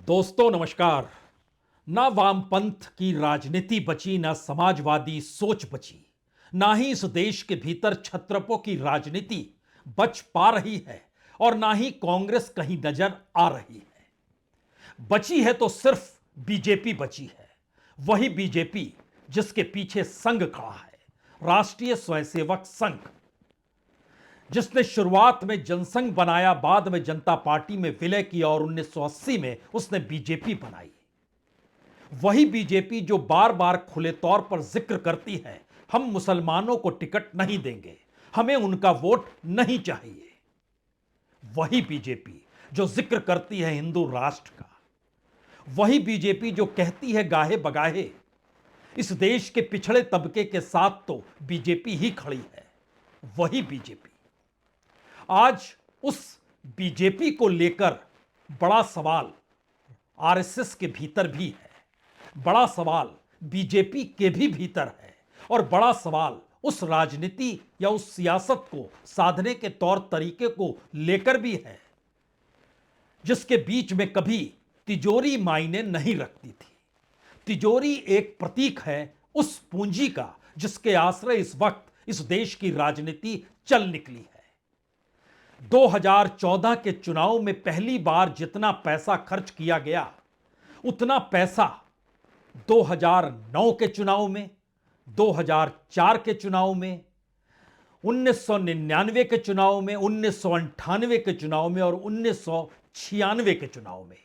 दोस्तों नमस्कार। ना वामपंथ की राजनीति बची, ना समाजवादी सोच बची, ना ही इस देश के भीतर छत्रपों की राजनीति बच पा रही है और ना ही कांग्रेस कहीं नजर आ रही है। बची है तो सिर्फ बीजेपी बची है। वही बीजेपी जिसके पीछे संघ खड़ा है, राष्ट्रीय स्वयंसेवक संघ, जिसने शुरुआत में जनसंघ बनाया, बाद में जनता पार्टी में विलय किया और 1980 में उसने बीजेपी बनाई। वही बीजेपी जो बार बार खुले तौर पर जिक्र करती है, हम मुसलमानों को टिकट नहीं देंगे, हमें उनका वोट नहीं चाहिए। वही बीजेपी जो जिक्र करती है हिंदू राष्ट्र का। वही बीजेपी जो कहती है गाहे बगाहे, इस देश के पिछड़े तबके के साथ तो बीजेपी ही खड़ी है। वही बीजेपी आज उस बीजेपी को लेकर बड़ा सवाल आरएसएस के भीतर भी है, बड़ा सवाल बीजेपी के भी भीतर है और बड़ा सवाल उस राजनीति या उस सियासत को साधने के तौर तरीके को लेकर भी है, जिसके बीच में कभी तिजोरी मायने नहीं रखती थी। तिजोरी एक प्रतीक है उस पूंजी का जिसके आश्रय इस वक्त इस देश की राजनीति चल निकली है। 2014 के चुनाव में पहली बार जितना पैसा खर्च किया गया, उतना पैसा 2009 के चुनाव में, 2004 के चुनाव में, 1999 के चुनाव में, 1998 के चुनाव में और 1996 के चुनाव में,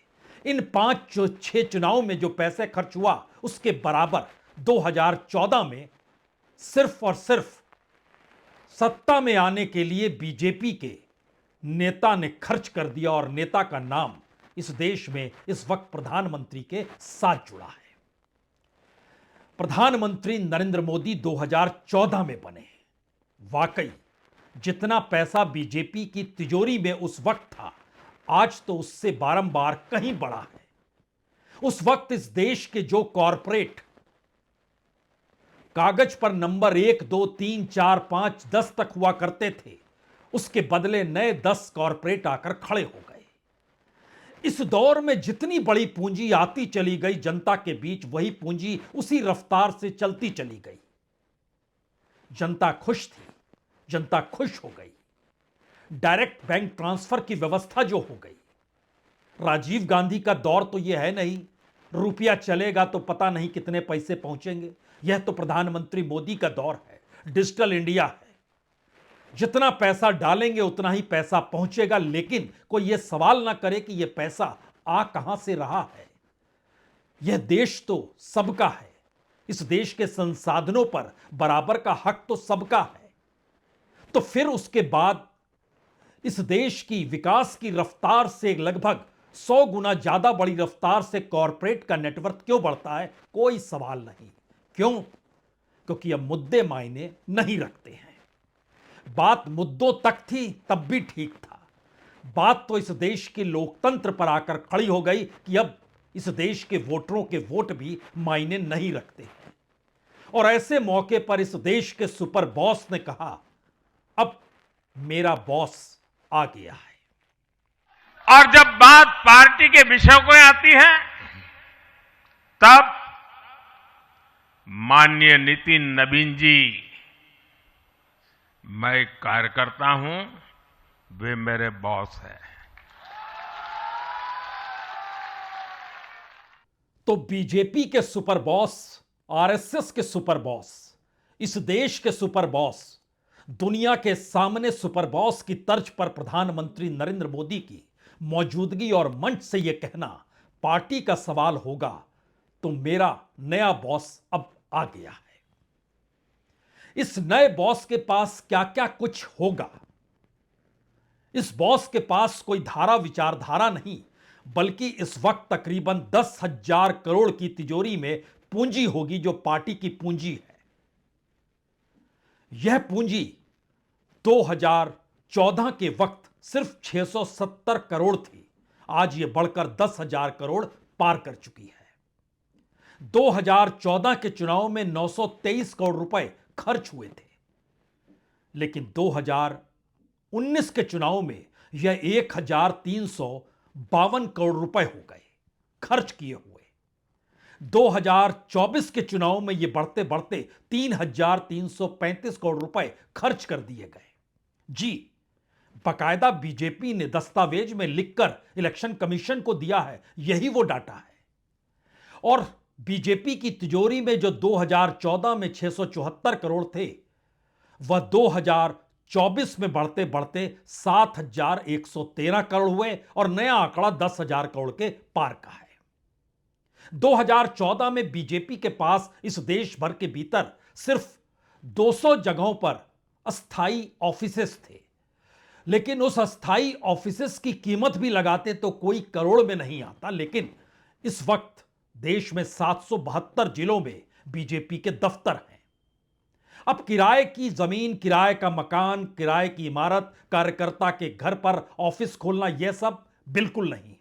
इन 5-6 चुनाव में जो पैसे खर्च हुआ उसके बराबर 2014 में सिर्फ और सिर्फ सत्ता में आने के लिए बीजेपी के नेता ने खर्च कर दिया और नेता का नाम इस देश में इस वक्त प्रधानमंत्री के साथ जुड़ा है। प्रधानमंत्री नरेंद्र मोदी 2014 में बने। वाकई जितना पैसा बीजेपी की तिजोरी में उस वक्त था, आज तो उससे बारंबार कहीं बढ़ा है। उस वक्त इस देश के जो कॉरपोरेट कागज पर नंबर 1, 2, 3, 4, 5, 10 तक हुआ करते थे, उसके बदले नए 10 कॉरपोरेट आकर खड़े हो गए। इस दौर में जितनी बड़ी पूंजी आती चली गई जनता के बीच, वही पूंजी उसी रफ्तार से चलती चली गई। जनता खुश थी, जनता खुश हो गई। डायरेक्ट बैंक ट्रांसफर की व्यवस्था जो हो गई, राजीव गांधी का दौर तो यह है नहीं, रुपया चलेगा तो पता नहीं कितने पैसे पहुंचेंगे। यह तो प्रधानमंत्री मोदी का दौर है, डिजिटल इंडिया है। जितना पैसा डालेंगे उतना ही पैसा पहुंचेगा, लेकिन कोई यह सवाल ना करे कि यह पैसा आ कहां से रहा है। यह देश तो सबका है, इस देश के संसाधनों पर बराबर का हक तो सबका है। तो फिर उसके बाद इस देश की विकास की रफ्तार से लगभग 100 गुना ज्यादा बड़ी रफ्तार से कॉरपोरेट का नेटवर्क क्यों बढ़ता है? कोई सवाल नहीं। क्यों? क्योंकि अब मुद्दे मायने नहीं रखते हैं। बात मुद्दों तक थी तब भी ठीक था। बात तो इस देश के लोकतंत्र पर आकर खड़ी हो गई कि अब इस देश के वोटरों के वोट भी मायने नहीं रखते हैं। और ऐसे मौके पर इस देश के सुपर बॉस ने कहा, अब मेरा बॉस आ गया है। और जब बात पार्टी के विषयों को आती है, तब माननीय नितिन नवीन जी, मैं एक कार्यकर्ता हूं, वे मेरे बॉस हैं। तो बीजेपी के सुपर बॉस, आरएसएस के सुपर बॉस, इस देश के सुपर बॉस, दुनिया के सामने सुपर बॉस की तर्ज पर प्रधानमंत्री नरेंद्र मोदी की मौजूदगी और मंच से यह कहना पार्टी का सवाल होगा, तो मेरा नया बॉस अब आ गया है। इस नए बॉस के पास क्या क्या कुछ होगा? इस बॉस के पास कोई धारा विचारधारा नहीं, बल्कि इस वक्त तकरीबन 10,000 करोड़ की तिजोरी में पूंजी होगी जो पार्टी की पूंजी है। यह पूंजी 2014 के वक्त सिर्फ 670 करोड़ थी, आज यह बढ़कर 10,000 करोड़ पार कर चुकी है। 2014 के चुनाव में 923 करोड़ रुपए खर्च हुए थे, लेकिन 2019 के चुनाव में यह 1,352 करोड़ रुपए हो गए। खर्च किए हुए। 2024 के चुनाव में यह बढ़ते बढ़ते 3,335 करोड़ रुपए खर्च कर दिए गए। जी, बकायदा बीजेपी ने दस्तावेज में लिखकर इलेक्शन कमीशन को दिया है, यही वो डाटा है। और बीजेपी की तिजोरी में जो 2014 में 674 करोड़ थे, वह 2024 में बढ़ते बढ़ते 7,113 करोड़ हुए और नया आंकड़ा 10,000 करोड़ के पार का है। 2014 में बीजेपी के पास इस देश भर के भीतर सिर्फ 200 जगहों पर अस्थाई ऑफिसेस थे, लेकिन उस अस्थाई ऑफिसेस की कीमत भी लगाते तो कोई करोड़ में नहीं आता। लेकिन इस वक्त देश में 772 जिलों में बीजेपी के दफ्तर हैं। अब किराए की जमीन, किराए का मकान, किराए की इमारत, कार्यकर्ता के घर पर ऑफिस खोलना, यह सब बिल्कुल नहीं है।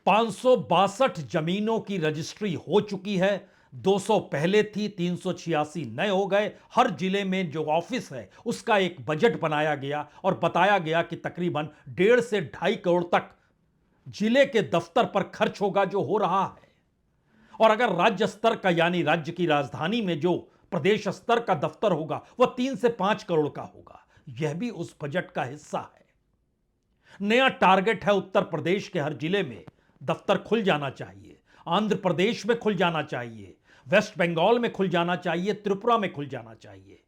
562 जमीनों की रजिस्ट्री हो चुकी है, 200 पहले थी, 386 नए हो गए। हर जिले में जो ऑफिस है उसका एक बजट बनाया गया और बताया गया कि तकरीबन 1.5 से 2.5 करोड़ तक जिले के दफ्तर पर खर्च होगा, जो हो रहा है। और अगर राज्य स्तर का, यानी राज्य की राजधानी में जो प्रदेश स्तर का दफ्तर होगा, वह 3 से 5 करोड़ का होगा। यह भी उस बजट का हिस्सा है। नया टारगेट है, उत्तर प्रदेश के हर जिले में दफ्तर खुल जाना चाहिए, आंध्र प्रदेश में खुल जाना चाहिए, वेस्ट बंगाल में खुल जाना चाहिए, त्रिपुरा में खुल जाना चाहिए।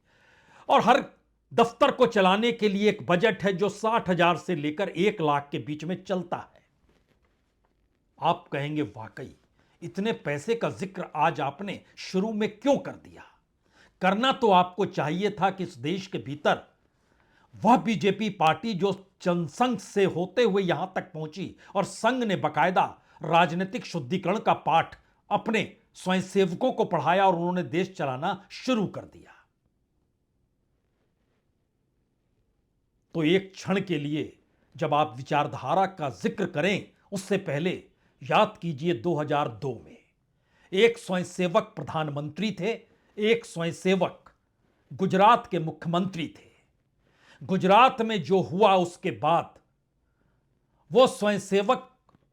और हर दफ्तर को चलाने के लिए एक बजट है जो 60,000 से लेकर 1 लाख के बीच में चलता है। आप कहेंगे, वाकई इतने पैसे का जिक्र आज आपने शुरू में क्यों कर दिया? करना तो आपको चाहिए था कि इस देश के भीतर वह बीजेपी पार्टी जो जनसंघ से होते हुए यहां तक पहुंची और संघ ने बकायदा राजनीतिक शुद्धिकरण का पाठ अपने स्वयंसेवकों को पढ़ाया और उन्होंने देश चलाना शुरू कर दिया। तो एक क्षण के लिए जब आप विचारधारा का जिक्र करें, उससे पहले याद कीजिए 2002 में एक स्वयंसेवक प्रधानमंत्री थे, एक स्वयंसेवक गुजरात के मुख्यमंत्री थे। गुजरात में जो हुआ उसके बाद वो स्वयंसेवक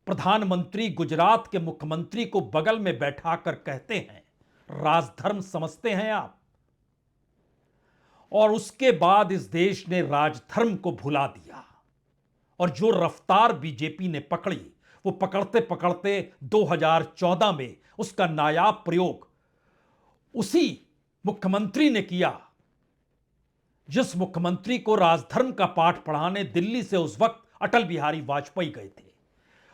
प्रधानमंत्री गुजरात के मुख्यमंत्री को बगल में बैठाकर कहते हैं, राजधर्म समझते हैं आप? और उसके बाद इस देश ने राजधर्म को भुला दिया। और जो रफ्तार बीजेपी ने पकड़ी, वो पकड़ते पकड़ते 2014 में उसका नायाब प्रयोग उसी मुख्यमंत्री ने किया जिस मुख्यमंत्री को राजधर्म का पाठ पढ़ाने दिल्ली से उस वक्त अटल बिहारी वाजपेयी गए थे।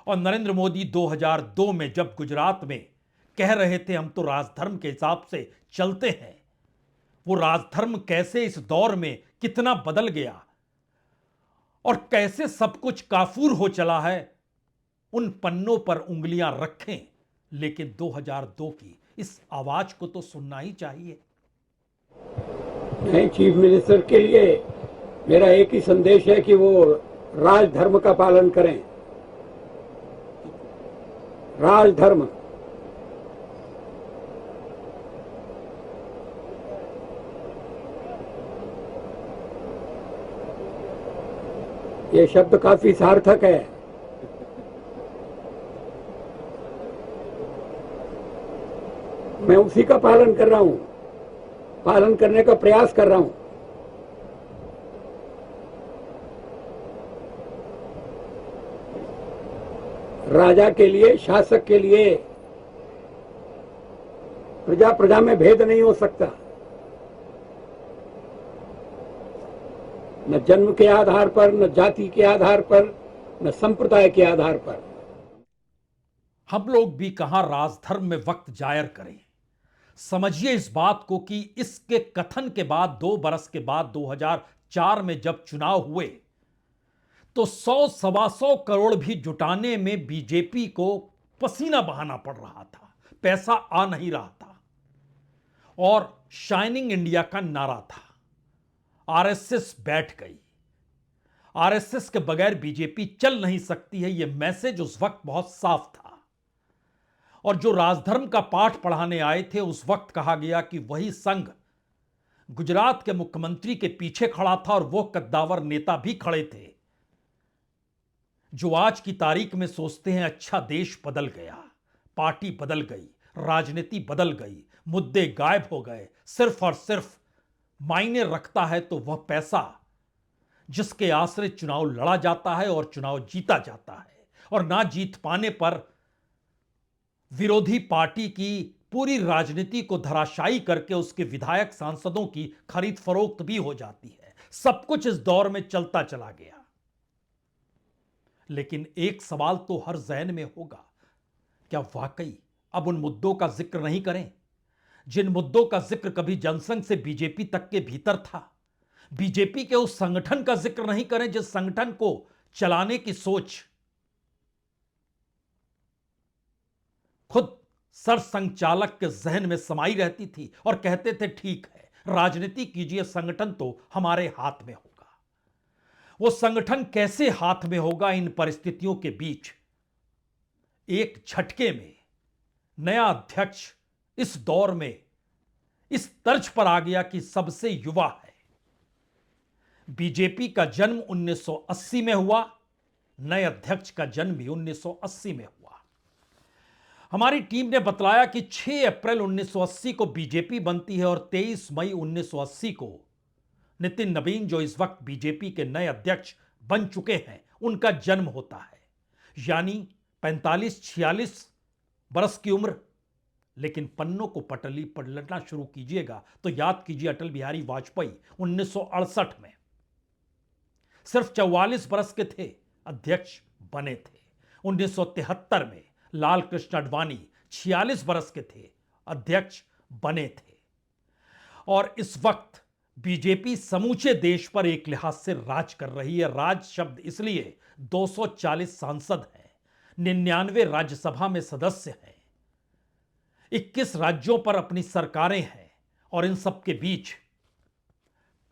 और नरेंद्र मोदी 2002 में जब गुजरात में कह रहे थे हम तो राजधर्म के हिसाब से चलते हैं, वो राजधर्म कैसे इस दौर में कितना बदल गया और कैसे सब कुछ काफूर हो चला है, उन पन्नों पर उंगलियां रखें। लेकिन 2002 की इस आवाज को तो सुनना ही चाहिए। नए चीफ मिनिस्टर के लिए मेरा एक ही संदेश है कि वो राजधर्म का पालन करें। राजधर्म, ये शब्द काफी सार्थक है। मैं उसी का पालन कर रहा हूं, पालन करने का प्रयास कर रहा हूं। राजा के लिए, शासक के लिए प्रजा प्रजा में भेद नहीं हो सकता, न जन्म के आधार पर, न जाति के आधार पर, न संप्रदाय के आधार पर। हम लोग भी कहां राजधर्म में वक्त जायर करें। समझिए इस बात को कि इसके कथन के बाद 2 बरस के बाद 2004 में जब चुनाव हुए तो 100-125 करोड़ भी जुटाने में बीजेपी को पसीना बहाना पड़ रहा था, पैसा आ नहीं रहा था। और शाइनिंग इंडिया का नारा था। आरएसएस बैठ गई, आरएसएस के बगैर बीजेपी चल नहीं सकती है, यह मैसेज उस वक्त बहुत साफ था। और जो राजधर्म का पाठ पढ़ाने आए थे उस वक्त कहा गया कि वही संघ गुजरात के मुख्यमंत्री के पीछे खड़ा था और वो कद्दावर नेता भी खड़े थे जो आज की तारीख में सोचते हैं अच्छा देश बदल गया, पार्टी बदल गई, राजनीति बदल गई, मुद्दे गायब हो गए, सिर्फ और सिर्फ मायने रखता है तो वह पैसा जिसके आश्रय चुनाव लड़ा जाता है और चुनाव जीता जाता है, और ना जीत पाने पर विरोधी पार्टी की पूरी राजनीति को धराशायी करके उसके विधायक सांसदों की खरीद फरोख्त भी हो जाती है। सब कुछ इस दौर में चलता चला गया। लेकिन एक सवाल तो हर जहन में होगा, क्या वाकई अब उन मुद्दों का जिक्र नहीं करें जिन मुद्दों का जिक्र कभी जनसंघ से बीजेपी तक के भीतर था? बीजेपी के उस संगठन का जिक्र नहीं करें जिस संगठन को चलाने की सोच खुद सरसंघचालक के जहन में समाई रहती थी और कहते थे ठीक है, राजनीति कीजिए, संगठन तो हमारे हाथ में होगा। वो संगठन कैसे हाथ में होगा इन परिस्थितियों के बीच? एक झटके में नया अध्यक्ष इस दौर में इस तर्ज पर आ गया कि सबसे युवा है। बीजेपी का जन्म 1980 में हुआ, नए अध्यक्ष का जन्म भी 1980 में हुआ। हमारी टीम ने बतलाया कि 6 अप्रैल 1980 को बीजेपी बनती है और 23 मई 1980 को नितिन नवीन, जो इस वक्त बीजेपी के नए अध्यक्ष बन चुके हैं, उनका जन्म होता है। यानी 45-46 बरस की उम्र। लेकिन पन्नों को पलटना शुरू कीजिएगा तो याद कीजिए अटल बिहारी वाजपेयी 1968 में सिर्फ 44 बरस के थे, अध्यक्ष बने थे। 1973 में लाल कृष्ण आडवाणी 46 बरस के थे, अध्यक्ष बने थे। और इस वक्त बीजेपी समूचे देश पर एक लिहाज से राज कर रही है। राज शब्द इसलिए 240 सांसद हैं, 99 राज्यसभा में सदस्य हैं, 21 राज्यों पर अपनी सरकारें हैं, और इन सब के बीच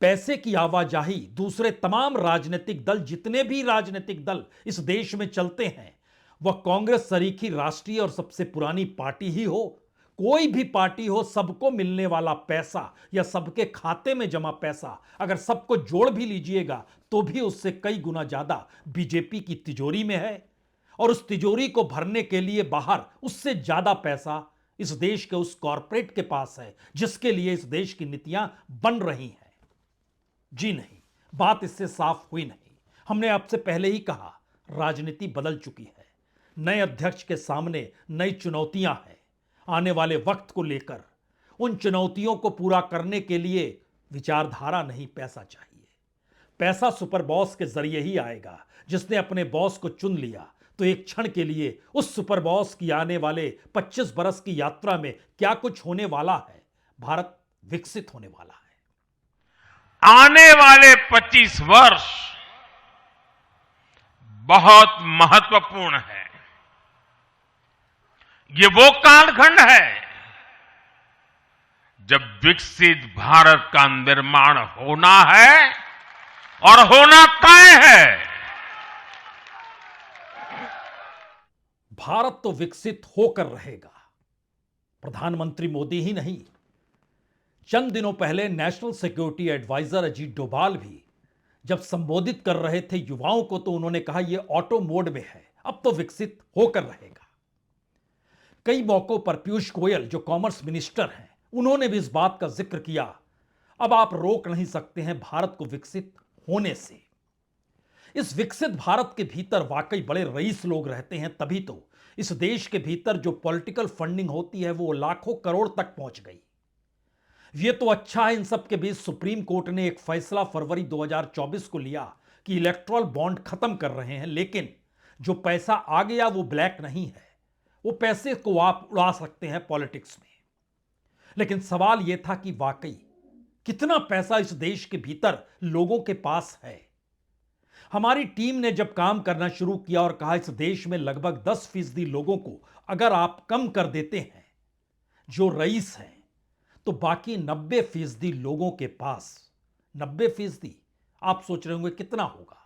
पैसे की आवाजाही दूसरे तमाम राजनीतिक दल, जितने भी राजनीतिक दल इस देश में चलते हैं, वह कांग्रेस सरीखी राष्ट्रीय और सबसे पुरानी पार्टी ही हो, कोई भी पार्टी हो, सबको मिलने वाला पैसा या सबके खाते में जमा पैसा अगर सबको जोड़ भी लीजिएगा तो भी उससे कई गुना ज्यादा बीजेपी की तिजोरी में है। और उस तिजोरी को भरने के लिए बाहर उससे ज्यादा पैसा इस देश के उस कॉरपोरेट के पास है जिसके लिए इस देश की नीतियां बन रही हैं। जी नहीं, बात इससे साफ हुई नहीं। हमने आपसे पहले ही कहा, राजनीति बदल चुकी है। नए अध्यक्ष के सामने नई चुनौतियां हैं। आने वाले वक्त को लेकर उन चुनौतियों को पूरा करने के लिए विचारधारा नहीं, पैसा चाहिए। पैसा सुपर बॉस के जरिए ही आएगा। जिसने अपने बॉस को चुन लिया तो एक क्षण के लिए उस सुपर बॉस की आने वाले 25 बरस की यात्रा में क्या कुछ होने वाला है। भारत विकसित होने वाला है। आने वाले 25 वर्ष बहुत महत्वपूर्ण है। ये वो कालखंड है जब विकसित भारत का निर्माण होना है और होना तय है। भारत तो विकसित होकर रहेगा। प्रधानमंत्री मोदी ही नहीं, चंद दिनों पहले national security adviser Ajit Doval भी जब संबोधित कर रहे थे युवाओं को तो उन्होंने कहा यह ऑटो मोड में है, अब तो विकसित होकर रहेगा। कई मौकों पर पीयूष गोयल जो कॉमर्स मिनिस्टर हैं, उन्होंने भी इस बात का जिक्र किया। अब आप रोक नहीं सकते हैं भारत को विकसित होने से। इस विकसित भारत के भीतर वाकई बड़े रईस लोग रहते हैं, तभी तो इस देश के भीतर जो पॉलिटिकल फंडिंग होती है वो लाखों करोड़ तक पहुंच गई। ये तो अच्छा है, इन सब के बीच सुप्रीम कोर्ट ने एक फैसला फरवरी 2024 को लिया कि इलेक्ट्रल बॉन्ड खत्म कर रहे हैं, लेकिन जो पैसा आ गया वो ब्लैक नहीं है। वो पैसे को आप उड़ा सकते हैं पॉलिटिक्स में। लेकिन सवाल यह था कि वाकई कितना पैसा इस देश के भीतर लोगों के पास है। हमारी टीम ने जब काम करना शुरू किया और कहा इस देश में लगभग 10% लोगों को अगर आप कम कर देते हैं जो रईस हैं, तो बाकी 90% लोगों के पास, 90% आप सोच रहे होंगे कितना होगा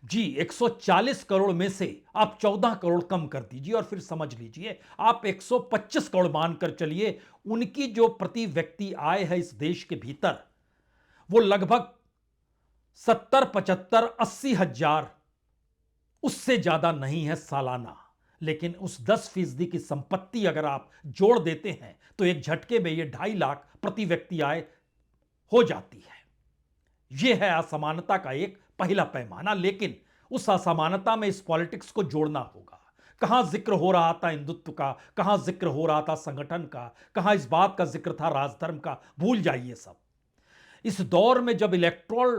जी, 140 करोड़ में से आप 14 करोड़ कम कर दीजिए और फिर समझ लीजिए आप 125 करोड़ मानकर चलिए, उनकी जो प्रति व्यक्ति आय है इस देश के भीतर वो लगभग 70, 75, 80 हजार उससे ज्यादा नहीं है सालाना। लेकिन उस 10% की संपत्ति अगर आप जोड़ देते हैं तो एक झटके में यह 2.5 लाख प्रति व्यक्ति आय हो जाती है। यह है असमानता का एक पहला पैमाना। लेकिन उस असमानता में इस पॉलिटिक्स को जोड़ना होगा। कहां जिक्र हो रहा था हिंदुत्व का, कहां जिक्र हो रहा था संगठन का, कहां इस बात का जिक्र था राजधर्म का, भूल जाइए सब। इस दौर में जब इलेक्ट्रोल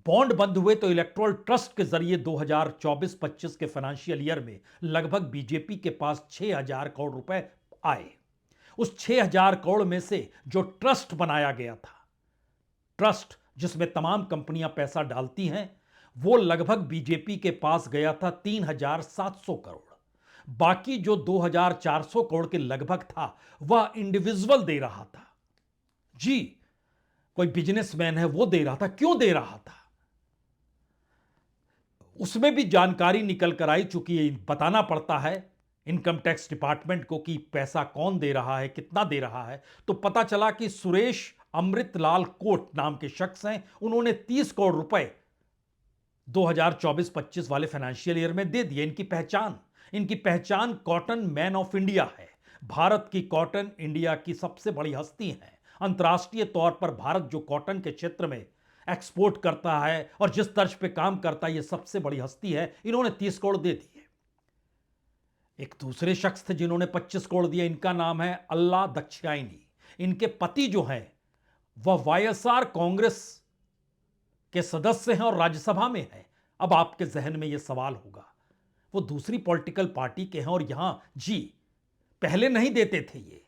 बॉन्ड बंद हुए तो इलेक्ट्रोल ट्रस्ट के जरिए 2024-25 के फाइनेंशियल ईयर में लगभग बीजेपी के पास 6,000 करोड़ रुपए आए। उस 6,000 करोड़ में से जो ट्रस्ट बनाया गया था, ट्रस्ट जिसमें तमाम कंपनियां पैसा डालती हैं, वो लगभग बीजेपी के पास गया था 3,700 करोड़। बाकी जो 2,400 करोड़ के लगभग था वह इंडिविजुअल दे रहा था। जी, कोई बिजनेसमैन है वो दे रहा था। क्यों दे रहा था? उसमें भी जानकारी निकल कर आई, चूंकि बताना पड़ता है इनकम टैक्स डिपार्टमेंट को कि पैसा कौन दे रहा है, कितना दे रहा है। तो पता चला कि सुरेश अमृतलाल कोट नाम के शख्स हैं, उन्होंने 30 करोड़ रुपए 2024-25 वाले फाइनेंशियल ईयर में दे दिए। इनकी पहचान कॉटन मैन ऑफ इंडिया है। भारत की कॉटन इंडिया की सबसे बड़ी हस्ती है। अंतर्राष्ट्रीय तौर पर भारत जो कॉटन के क्षेत्र में एक्सपोर्ट करता है और जिस तर्ज पे काम करता है, यह सबसे बड़ी हस्ती है। इन्होंने 30 करोड़ दे दिए। एक दूसरे शख्स थे जिन्होंने 25 करोड़ दिए। इनका नाम है अल्लाह दक्षायनी। इनके पति जो हैं वह वाईएसआर कांग्रेस के सदस्य हैं और राज्यसभा में हैं। अब आपके जहन में यह सवाल होगा, वो दूसरी पॉलिटिकल पार्टी के हैं और यहां जी पहले नहीं देते थे। ये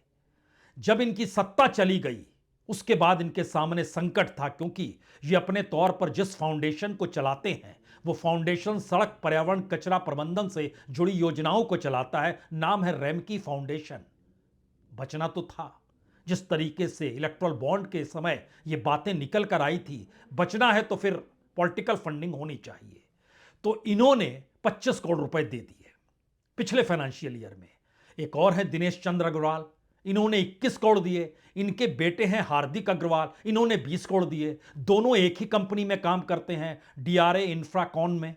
जब इनकी सत्ता चली गई उसके बाद इनके सामने संकट था, क्योंकि ये अपने तौर पर जिस फाउंडेशन को चलाते हैं वो फाउंडेशन सड़क पर्यावरण कचरा प्रबंधन से जुड़ी योजनाओं को चलाता है। नाम है रेमकी फाउंडेशन। बचना तो था। जिस तरीके से इलेक्ट्रल बॉन्ड के समय ये बातें निकल कर आई थी, बचना है तो फिर पॉलिटिकल फंडिंग होनी चाहिए। तो इन्होंने 25 करोड़ रुपए दे दिए पिछले फाइनेंशियल ईयर में। एक और है दिनेश चंद्र अग्रवाल, इन्होंने 21 करोड़ दिए। इनके बेटे हैं हार्दिक अग्रवाल, इन्होंने 20 करोड़ दिए। दोनों एक ही कंपनी में काम करते हैं, डीआरए इंफ्राकॉन में।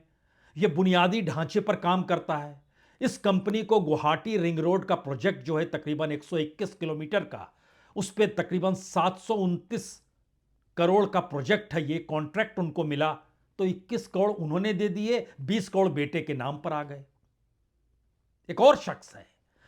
यह बुनियादी ढांचे पर काम करता है। इस कंपनी को गुवाहाटी रिंग रोड का प्रोजेक्ट जो है तकरीबन 121 किलोमीटर का, उस पर तकरीबन 729 करोड़ का प्रोजेक्ट है। ये कॉन्ट्रैक्ट उनको मिला तो 21 करोड़ उन्होंने दे दिए, 20 करोड़ बेटे के नाम पर आ गए। एक और शख्स है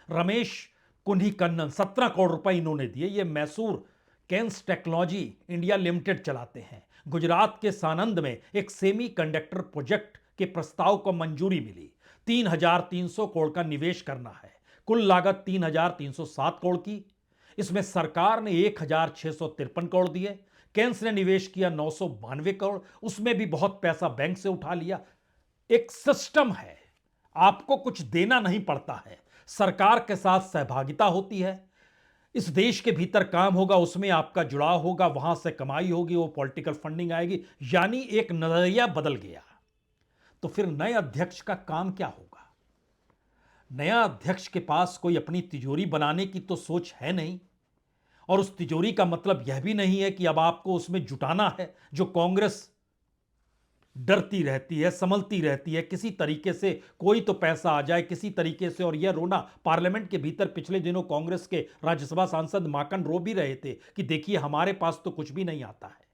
रमेश कुन्ही कन्नन, 17 करोड़ रुपए इन्होंने दिए। ये Mysore Kaynes Technology India Limited चलाते हैं। गुजरात के सानंद में एक सेमी कंडक्टर प्रोजेक्ट के प्रस्ताव को मंजूरी मिली। 3,300 करोड़ का निवेश करना है। कुल लागत 3,307 करोड़ की। इसमें सरकार ने 1,653 करोड़ दिए। केन्स ने निवेश किया 992 करोड़। उसमें भी बहुत पैसा बैंक से उठा लिया। एक सिस्टम है, आपको कुछ देना नहीं पड़ता है, सरकार के साथ सहभागिता होती है। इस देश के भीतर काम होगा, उसमें आपका जुड़ाव होगा, वहां से कमाई होगी, वो पॉलिटिकल फंडिंग आएगी। यानी एक नजरिया बदल गया। तो फिर नए अध्यक्ष का काम क्या होगा? नया अध्यक्ष के पास कोई अपनी तिजोरी बनाने की तो सोच है नहीं, और उस तिजोरी का मतलब यह भी नहीं है कि अब आपको उसमें जुटाना है। जो कांग्रेस डरती रहती है, संभलती रहती है, किसी तरीके से कोई तो पैसा आ जाए किसी तरीके से। और यह रोना पार्लियामेंट के भीतर पिछले दिनों कांग्रेस के राज्यसभा सांसद माकन रो भी रहे थे कि देखिए हमारे पास तो कुछ भी नहीं आता है,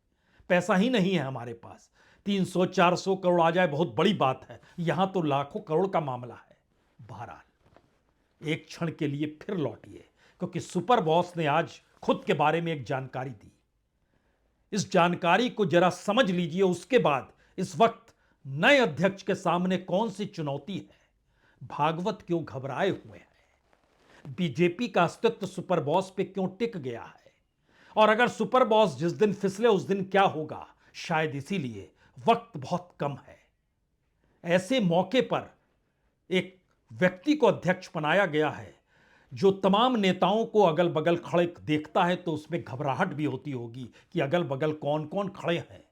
पैसा ही नहीं है हमारे पास। 300-400 करोड़ आ जाए बहुत बड़ी बात है, यहां तो लाखों करोड़ का मामला है। बहरहाल एक क्षण के लिए फिर लौटिए, क्योंकि सुपर बॉस ने आज खुद के बारे में एक जानकारी दी। इस जानकारी को जरा समझ लीजिए, उसके बाद इस वक्त नए अध्यक्ष के सामने कौन सी चुनौती है। भागवत क्यों घबराए हुए हैं? बीजेपी का अस्तित्व सुपर बॉस पे क्यों टिक गया है? और अगर सुपर बॉस जिस दिन फिसले उस दिन क्या होगा? शायद इसीलिए वक्त बहुत कम है। ऐसे मौके पर एक व्यक्ति को अध्यक्ष बनाया गया है जो तमाम नेताओं को अगल बगल खड़े देखता है तो उसमें घबराहट भी होती होगी कि अगल बगल कौन कौन खड़े हैं।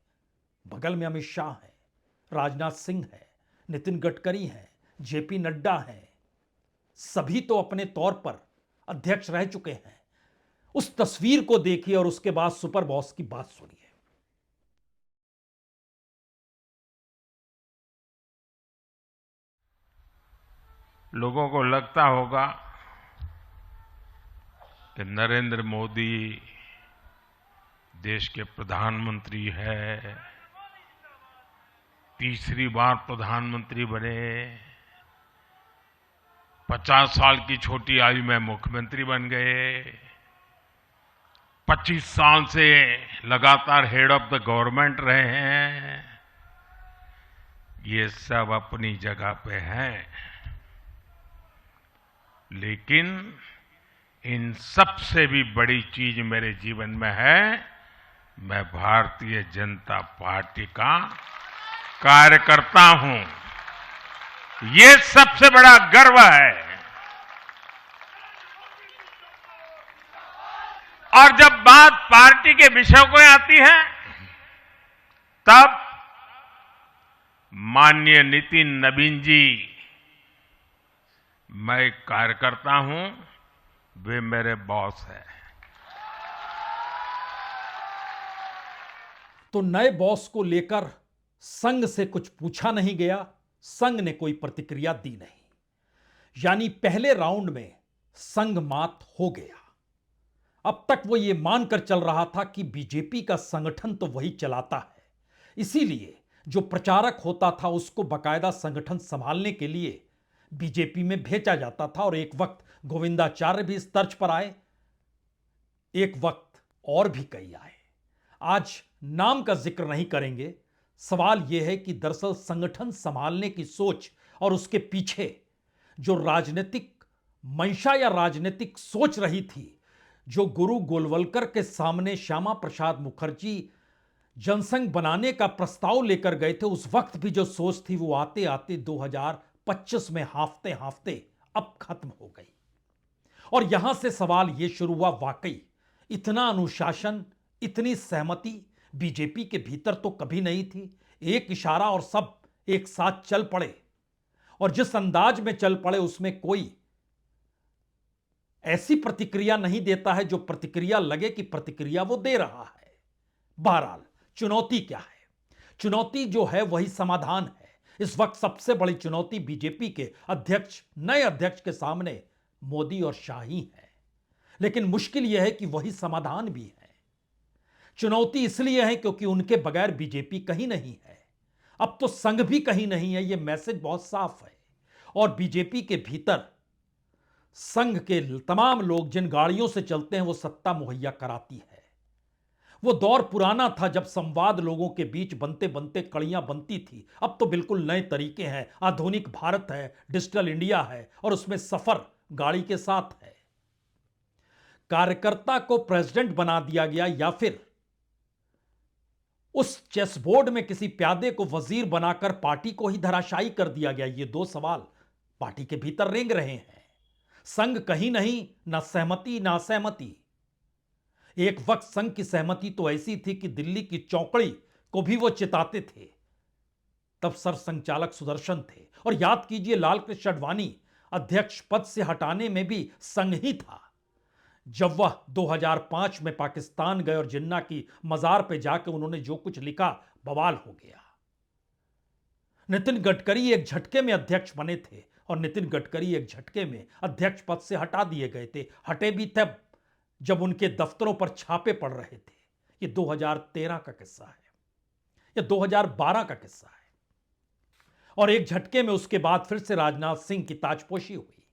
बगल में अमित शाह है, राजनाथ सिंह है, नितिन गडकरी है, जेपी नड्डा है। सभी तो अपने तौर पर अध्यक्ष रह चुके हैं। उस तस्वीर को देखिए और उसके बाद सुपर बॉस की बात सुनिए। लोगों को लगता होगा कि नरेंद्र मोदी देश के प्रधानमंत्री है, तीसरी बार प्रधानमंत्री बने, 50 साल की छोटी आयु में मुख्यमंत्री बन गए, 25 साल से लगातार हेड ऑफ द गवर्नमेंट रहे हैं। ये सब अपनी जगह पे हैं, लेकिन इन सबसे भी बड़ी चीज मेरे जीवन में है, मैं भारतीय जनता पार्टी का कार्यकर्ता हूं। ये सबसे बड़ा गर्व है। और जब बात पार्टी के विषयों को आती है, तब माननीय नितिन नवीन जी, मैं एक कार्यकर्ता हूं, वे मेरे बॉस हैं। तो नए बॉस को लेकर संघ से कुछ पूछा नहीं गया, संघ ने कोई प्रतिक्रिया दी नहीं। यानी पहले राउंड में संघ मात हो गया। अब तक वो ये मानकर चल रहा था कि बीजेपी का संगठन तो वही चलाता है, इसीलिए जो प्रचारक होता था उसको बकायदा संगठन संभालने के लिए बीजेपी में भेजा जाता था। और एक वक्त गोविंदाचार्य भी इस तर्ज पर आए, एक वक्त और भी कई आए। आज नाम का जिक्र नहीं करेंगे। सवाल यह है कि दरअसल संगठन संभालने की सोच और उसके पीछे जो राजनीतिक मंशा या राजनीतिक सोच रही थी, जो गुरु गोलवलकर के सामने श्यामा प्रसाद मुखर्जी जनसंघ बनाने का प्रस्ताव लेकर गए थे, उस वक्त भी जो सोच थी वो आते आते 2025 में हाफते हाफते अब खत्म हो गई। और यहां से सवाल यह शुरू हुआ, वाकई इतना अनुशासन, इतनी सहमति बीजेपी के भीतर तो कभी नहीं थी। एक इशारा और सब एक साथ चल पड़े, और जिस अंदाज में चल पड़े उसमें कोई ऐसी प्रतिक्रिया नहीं देता है जो प्रतिक्रिया लगे कि प्रतिक्रिया वो दे रहा है। बहरहाल चुनौती क्या है? चुनौती जो है वही समाधान है। इस वक्त सबसे बड़ी चुनौती बीजेपी के अध्यक्ष, नए अध्यक्ष के सामने मोदी और शाह ही है। लेकिन मुश्किल यह है कि वही समाधान भी है। चुनौती इसलिए है क्योंकि उनके बगैर बीजेपी कहीं नहीं है। अब तो संघ भी कहीं नहीं है, यह मैसेज बहुत साफ है। और बीजेपी के भीतर संघ के तमाम लोग जिन गाड़ियों से चलते हैं वो सत्ता मुहैया कराती है। वो दौर पुराना था जब संवाद लोगों के बीच बनते बनते कड़ियां बनती थी। अब तो बिल्कुल नए तरीके हैं, आधुनिक भारत है, डिजिटल इंडिया है, और उसमें सफर गाड़ी के साथ है। कार्यकर्ता को प्रेसिडेंट बना दिया गया या फिर उस चेस बोर्ड में किसी प्यादे को वजीर बनाकर पार्टी को ही धराशायी कर दिया गया, ये दो सवाल पार्टी के भीतर रेंग रहे हैं। संघ कहीं नहीं, ना सहमति ना असहमति। एक वक्त संघ की सहमति तो ऐसी थी कि दिल्ली की चौकड़ी को भी वो चिताते थे। तब सरसंघचालक सुदर्शन थे, और याद कीजिए लालकृष्ण आडवाणी अध्यक्ष पद से हटाने में भी संघ ही था। जब वह 2005 में पाकिस्तान गए और जिन्ना की मजार पे जाकर उन्होंने जो कुछ लिखा, बवाल हो गया। नितिन गडकरी एक झटके में अध्यक्ष बने थे, और नितिन गडकरी एक झटके में अध्यक्ष पद से हटा दिए गए थे। हटे भी तब जब उनके दफ्तरों पर छापे पड़ रहे थे। ये 2013 का किस्सा है, या 2012 का किस्सा है। और एक झटके में उसके बाद फिर से राजनाथ सिंह की ताजपोशी हुई।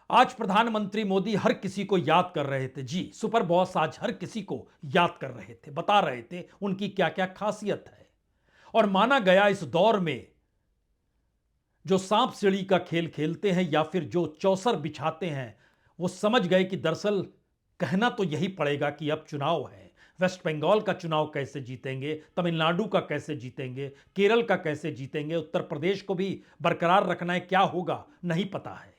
आज प्रधानमंत्री मोदी हर किसी को याद कर रहे थे। जी, सुपर बॉस आज हर किसी को याद कर रहे थे, बता रहे थे उनकी क्या क्या खासियत है। और माना गया इस दौर में जो सांप सीढ़ी का खेल खेलते हैं या फिर जो चौसर बिछाते हैं, वो समझ गए कि दरअसल कहना तो यही पड़ेगा कि अब चुनाव है। वेस्ट बंगाल का चुनाव कैसे जीतेंगे, तमिलनाडु का कैसे जीतेंगे, केरल का कैसे जीतेंगे, उत्तर प्रदेश को भी बरकरार रखना है, क्या होगा नहीं पता है।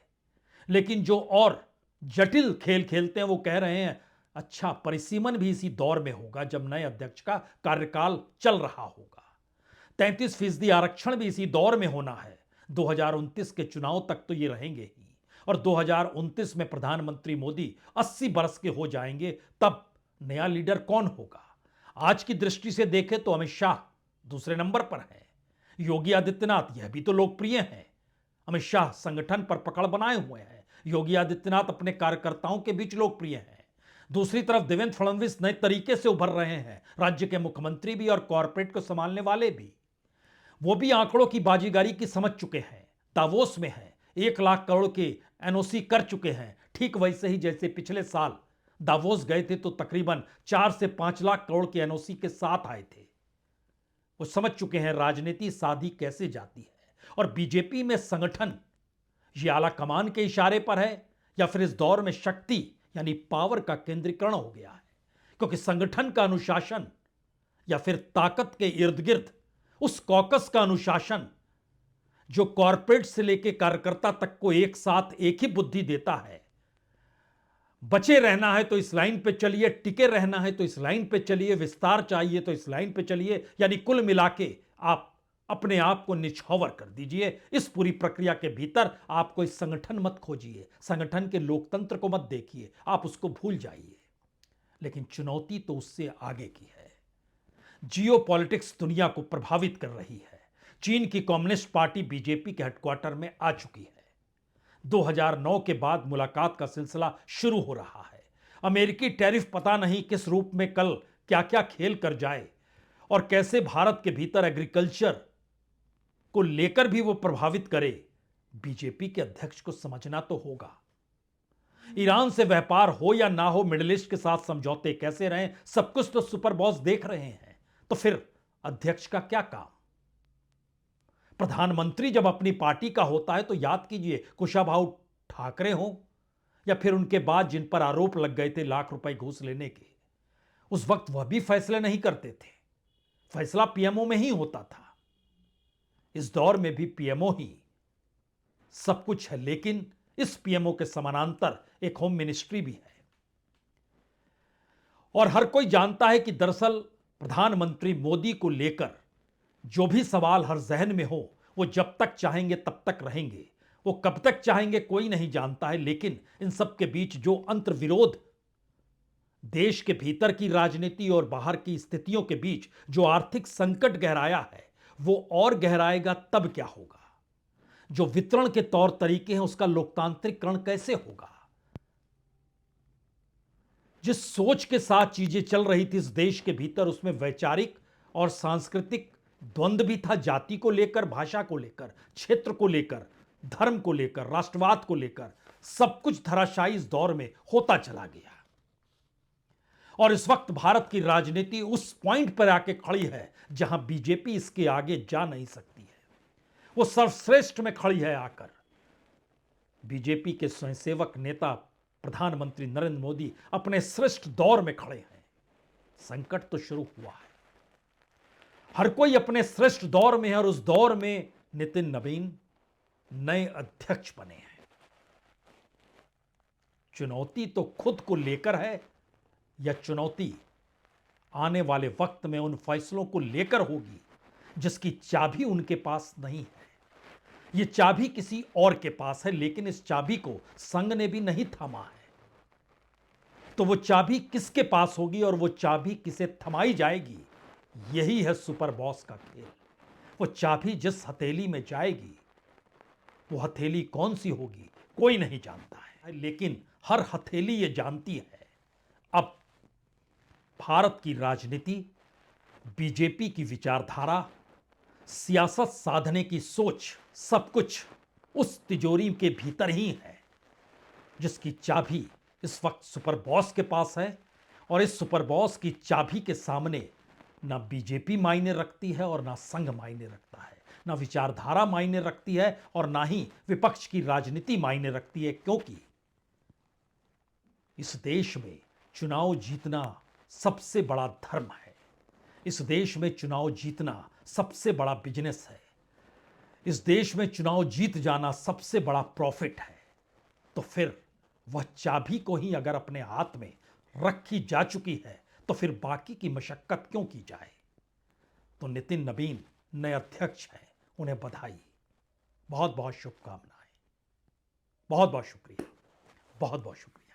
लेकिन जो और जटिल खेल खेलते हैं वो कह रहे हैं अच्छा परिसीमन भी इसी दौर में होगा जब नए अध्यक्ष का कार्यकाल चल रहा होगा। 33% आरक्षण भी इसी दौर में होना है। 2029 के चुनाव तक तो ये रहेंगे ही, और 2029 में प्रधानमंत्री मोदी 80 बरस के हो जाएंगे, तब नया लीडर कौन होगा? आज की दृष्टि से देखें तो अमित शाह दूसरे नंबर पर है, योगी आदित्यनाथ यह भी तो लोकप्रिय हैं, अमित शाह संगठन पर पकड़ बनाए हुए हैं। योगी आदित्यनाथ अपने कार्यकर्ताओं के बीच लोकप्रिय हैं। दूसरी तरफ देवेंद्र फडणवीस नए तरीके से उभर रहे हैं। राज्य के मुख्यमंत्री भी और कॉरपोरेट को संभालने वाले भी, वो भी आंकड़ों की बाजीगारी की समझ चुके हैं। दावोस में हैं, 1 लाख करोड़ के एनओसी कर चुके हैं। ठीक वैसे ही जैसे पिछले साल दावोस गए थे तो तकरीबन 4 से 5 लाख करोड़ के एनओसी के साथ आए थे। वो समझ चुके हैं राजनीति साधी कैसे जाती है। और बीजेपी में संगठन ये आला कमान के इशारे पर है या फिर इस दौर में शक्ति यानी पावर का केंद्रीकरण हो गया है। क्योंकि संगठन का अनुशासन या फिर ताकत के इर्द गिर्द उस कॉकस का अनुशासन जो कॉरपोरेट से लेकर कार्यकर्ता तक को एक साथ एक ही बुद्धि देता है। बचे रहना है तो इस लाइन पे चलिए, टिके रहना है तो इस लाइन पे चलिए, विस्तार चाहिए तो इस लाइन पे चलिए, यानी कुल मिला के आप अपने आप को निछावर कर दीजिए। इस पूरी प्रक्रिया के भीतर आप कोई संगठन मत खोजिए, संगठन के लोकतंत्र को मत देखिए, आप उसको भूल जाइए। लेकिन चुनौती तो उससे आगे की है। जियोपॉलिटिक्स दुनिया को प्रभावित कर रही है। चीन की कम्युनिस्ट पार्टी बीजेपी के हेडक्वार्टर में आ चुकी है। 2009 के बाद मुलाकात का सिलसिला शुरू हो रहा है। अमेरिकी टैरिफ पता नहीं किस रूप में कल क्या क्या खेल कर जाए और कैसे भारत के भीतर एग्रीकल्चर को लेकर भी वो प्रभावित करे। बीजेपी के अध्यक्ष को समझना तो होगा। ईरान से व्यापार हो या ना हो, मिडिल ईस्ट के साथ समझौते कैसे रहें, सब कुछ तो सुपर बॉस देख रहे हैं। तो फिर अध्यक्ष का क्या काम? प्रधानमंत्री जब अपनी पार्टी का होता है तो याद कीजिए कुशाभाऊ ठाकरे हो या फिर उनके बाद जिन पर आरोप लग गए थे लाख रुपए घूस लेने के, उस वक्त वह भी फैसले नहीं करते थे। फैसला पीएमओ में ही होता था। इस दौर में भी पीएमओ ही सब कुछ है, लेकिन इस पीएमओ के समानांतर एक होम मिनिस्ट्री भी है। और हर कोई जानता है कि दरअसल प्रधानमंत्री मोदी को लेकर जो भी सवाल हर जहन में हो, वो जब तक चाहेंगे तब तक रहेंगे। वो कब तक चाहेंगे कोई नहीं जानता है। लेकिन इन सब के बीच जो अंतर्विरोध, देश के भीतर की राजनीति और बाहर की स्थितियों के बीच जो आर्थिक संकट गहराया है, वो और गहराएगा तब क्या होगा। जो वितरण के तौर तरीके हैं उसका लोकतांत्रिकरण कैसे होगा। जिस सोच के साथ चीजें चल रही थी इस देश के भीतर, उसमें वैचारिक और सांस्कृतिक द्वंद्व भी था। जाति को लेकर, भाषा को लेकर, क्षेत्र को लेकर, धर्म को लेकर, राष्ट्रवाद को लेकर, सब कुछ धराशायी इस दौर में होता चला गया। और इस वक्त भारत की राजनीति उस पॉइंट पर आके खड़ी है जहां बीजेपी इसके आगे जा नहीं सकती है। वो सर्वश्रेष्ठ में खड़ी है आकर। बीजेपी के स्वयंसेवक नेता प्रधानमंत्री नरेंद्र मोदी अपने श्रेष्ठ दौर में खड़े हैं। संकट तो शुरू हुआ है। हर कोई अपने श्रेष्ठ दौर में है और उस दौर में नितिन नवीन नए अध्यक्ष बने हैं। चुनौती तो खुद को लेकर है या चुनौती आने वाले वक्त में उन फैसलों को लेकर होगी जिसकी चाबी उनके पास नहीं है। यह चाबी किसी और के पास है, लेकिन इस चाबी को संघ ने भी नहीं थामा है। तो वो चाबी किसके पास होगी और वो चाबी किसे थमाई जाएगी, यही है सुपर बॉस का खेल। वो चाबी जिस हथेली में जाएगी वो हथेली कौन सी होगी कोई नहीं जानता है, लेकिन हर हथेली ये जानती है अब भारत की राजनीति, बीजेपी की विचारधारा, सियासत साधने की सोच, सब कुछ उस तिजोरी के भीतर ही है जिसकी चाबी इस वक्त सुपर बॉस के पास है। और इस सुपर बॉस की चाबी के सामने ना बीजेपी मायने रखती है और ना संघ मायने रखता है, ना विचारधारा मायने रखती है और ना ही विपक्ष की राजनीति मायने रखती है। क्योंकि इस देश में चुनाव जीतना सबसे बड़ा धर्म है। इस देश में चुनाव जीतना सबसे बड़ा बिजनेस है। इस देश में चुनाव जीत जाना सबसे बड़ा प्रॉफिट है। तो फिर वह चाबी को ही अगर अपने हाथ में रखी जा चुकी है तो फिर बाकी की मशक्कत क्यों की जाए। तो नितिन नवीन नए अध्यक्ष हैं, उन्हें बधाई, बहुत बहुत शुभकामनाएं, बहुत बहुत शुक्रिया, बहुत बहुत शुक्रिया।